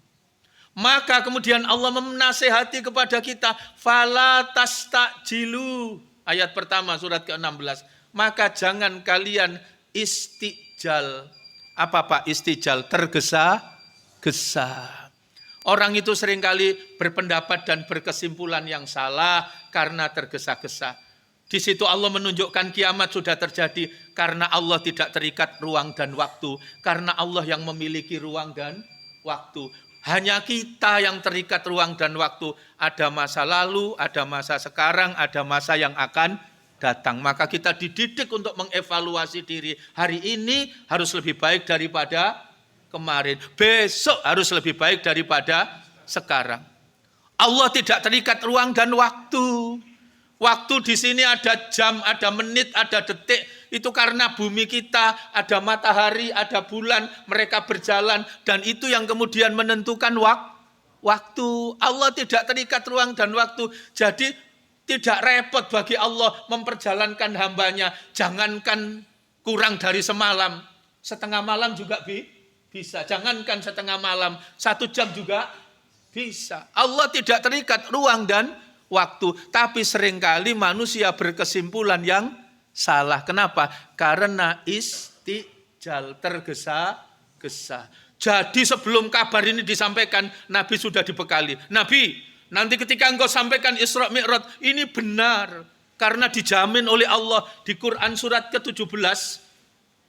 [SPEAKER 1] Maka kemudian Allah menasehati kepada kita, fala tastajilu. Ayat pertama surat ke-16. Maka jangan kalian istijal. Apa Pak istijal? Tergesa-gesa. Orang itu seringkali berpendapat dan berkesimpulan yang salah karena tergesa-gesa. Di situ Allah menunjukkan kiamat sudah terjadi karena Allah tidak terikat ruang dan waktu. Karena Allah yang memiliki ruang dan waktu. Hanya kita yang terikat ruang dan waktu. Ada masa lalu, ada masa sekarang, ada masa yang akan datang. Maka kita dididik untuk mengevaluasi diri. Hari ini harus lebih baik daripada kemarin. Besok harus lebih baik daripada sekarang. Allah tidak terikat ruang dan waktu. Waktu di sini ada jam, ada menit, ada detik. Itu karena bumi kita, ada matahari, ada bulan, mereka berjalan. Dan itu yang kemudian menentukan waktu. Allah tidak terikat ruang dan waktu. Jadi tidak repot bagi Allah memperjalankan hambanya. Jangankan kurang dari semalam. Setengah malam juga bisa. Jangankan setengah malam. 1 jam juga bisa. Allah tidak terikat ruang dan waktu. Tapi seringkali manusia berkesimpulan yang salah. Kenapa? Karena istijal, tergesa-gesa. Jadi sebelum kabar ini disampaikan, Nabi sudah dibekali. Nabi, nanti ketika engkau sampaikan Isra Mi'raj, ini benar. Karena dijamin oleh Allah di Quran surat ke-17.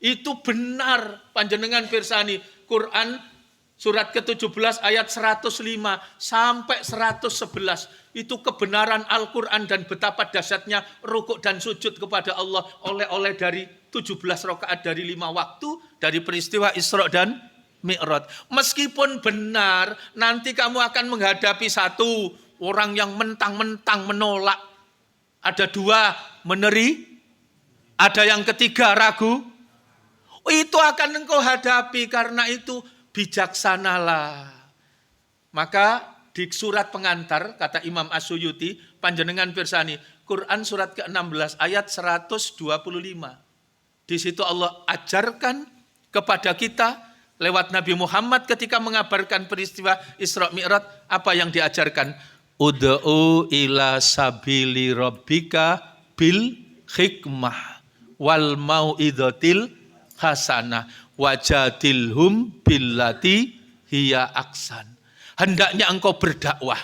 [SPEAKER 1] Itu benar. Panjenengan pirsani. Quran surat ke-17 ayat 105 sampai 111. Itu kebenaran Al-Quran dan betapa dahsyatnya rukuk dan sujud kepada Allah oleh dari 17 rakaat dari 5 waktu dari peristiwa Isra dan Mi'raj. Meskipun benar, nanti kamu akan menghadapi satu orang yang mentang-mentang menolak. Ada 2 ada yang ketiga ragu. Itu akan engkau hadapi, karena itu bijaksanalah. Maka di surat pengantar, kata Imam As-Suyuti, panjenengan pirsani, Quran surat ke-16 ayat 125. Di situ Allah ajarkan kepada kita lewat Nabi Muhammad ketika mengabarkan peristiwa Isra Mi'raj, apa yang diajarkan? Ud'u ila sabili rabbika bil hikmah wal mau'izatil hasanah wajadilhum billati hiya aksan. Hendaknya engkau berdakwah,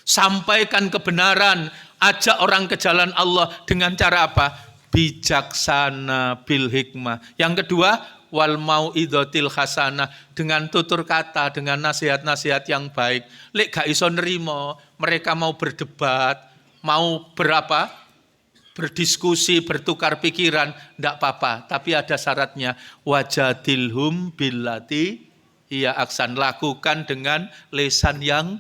[SPEAKER 1] sampaikan kebenaran, ajak orang ke jalan Allah dengan cara apa? Bijaksana bil hikmah. Yang kedua, wal mau'izatil hasanah, dengan tutur kata, dengan nasihat-nasihat yang baik. Lek gak iso nerimo, mereka mau berdebat, mau berdiskusi, bertukar pikiran, ndak apa-apa, tapi ada syaratnya. Wajadilhum billati hiya aksan, lakukan dengan lisan yang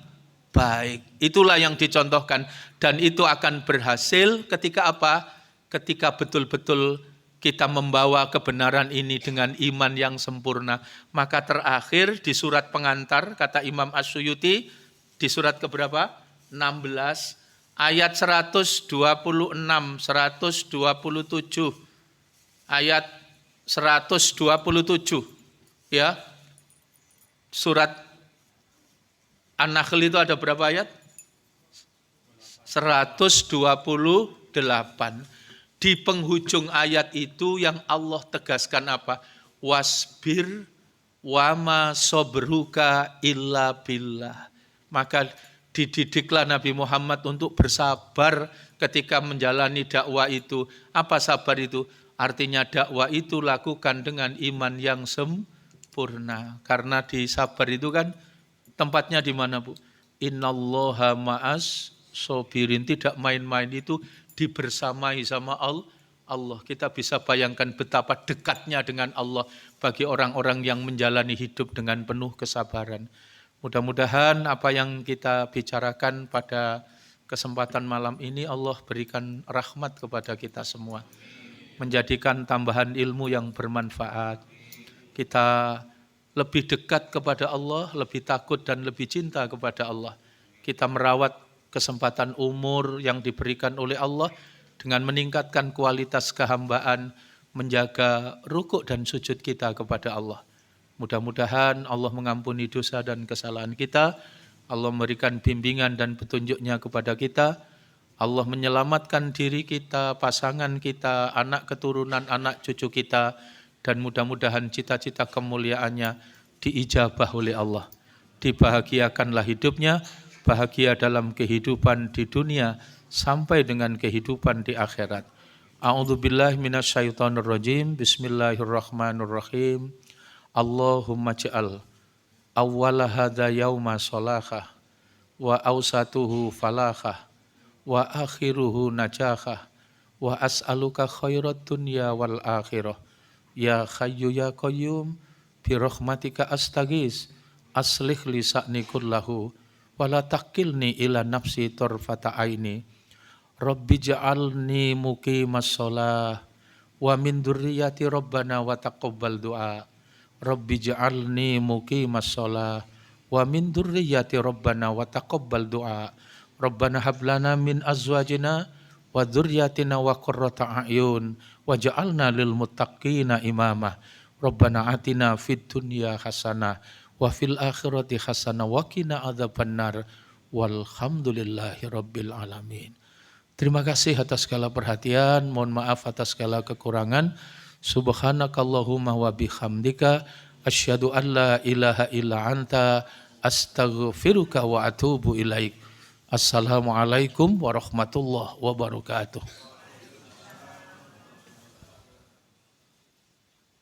[SPEAKER 1] baik. Itulah yang dicontohkan, dan itu akan berhasil ketika apa? Ketika betul-betul kita membawa kebenaran ini dengan iman yang sempurna. Maka terakhir di surat pengantar, kata Imam As-Suyuti, di surat keberapa? 16, ayat 126, 127, ayat 127, ya. Surat An-Nahl itu ada berapa ayat? 128. Di penghujung ayat itu yang Allah tegaskan apa? Wasbir wama sobruka illa billah. Maka dididiklah Nabi Muhammad untuk bersabar ketika menjalani dakwah itu. Apa sabar itu? Artinya dakwah itu lakukan dengan iman yang sempurna. Karena di sabar itu kan tempatnya di mana, Bu? Innallaha ma'as sobirin. Tidak main-main, itu dibersamai sama Allah. Kita bisa bayangkan betapa dekatnya dengan Allah bagi orang-orang yang menjalani hidup dengan penuh kesabaran. Mudah-mudahan apa yang kita bicarakan pada kesempatan malam ini Allah berikan rahmat kepada kita semua. Menjadikan tambahan ilmu yang bermanfaat. Kita lebih dekat kepada Allah, lebih takut dan lebih cinta kepada Allah. Kita merawat kesempatan umur yang diberikan oleh Allah dengan meningkatkan kualitas kehambaan, menjaga rukuk dan sujud kita kepada Allah. Mudah-mudahan Allah mengampuni dosa dan kesalahan kita, Allah memberikan bimbingan dan petunjuknya kepada kita, Allah menyelamatkan diri kita, pasangan kita, anak keturunan, anak cucu kita, dan mudah-mudahan cita-cita kemuliaannya diijabah oleh Allah. Dibahagiakanlah hidupnya, bahagia dalam kehidupan di dunia, sampai dengan kehidupan di akhirat. A'udzubillahi minasyaitonirrajim. Bismillahirrahmanirrahim. Allahumma ja'al awwala hadza yauma salahah wa awsatuhu falahah wa akhiruhu najahah wa as'aluka khairat dunya wal akhirah. Ya Hayyu ya Qayyum bi rahmatika astaghis aslih li sa'ni kullahu wa la taqilni ila nafsi tarfata aini. Rabbi ja'alni muqimas shalah wa min dzurriyyati rabbana wa taqabbal du'a. Rabbi ja'alni muqimas shalah wa min dzurriyyati rabbana wa taqabbal du'a. Rabbana hab lana min azwajina wa dzurriyyatina wa qurrata a'yun waj'alna lil muttaqina imama. Rabbana atina fid dunya hasanah wa fil akhirati hasanah wa qina adzabannar. Walhamdulillahi rabbil alamin. Terima kasih atas segala perhatian, mohon maaf atas segala kekurangan. Subhanakallahumma wa bihamdika asyhadu an la ilaha illa anta astaghfiruka wa atubu ilaik. Assalamualaikum warahmatullahi wabarakatuh.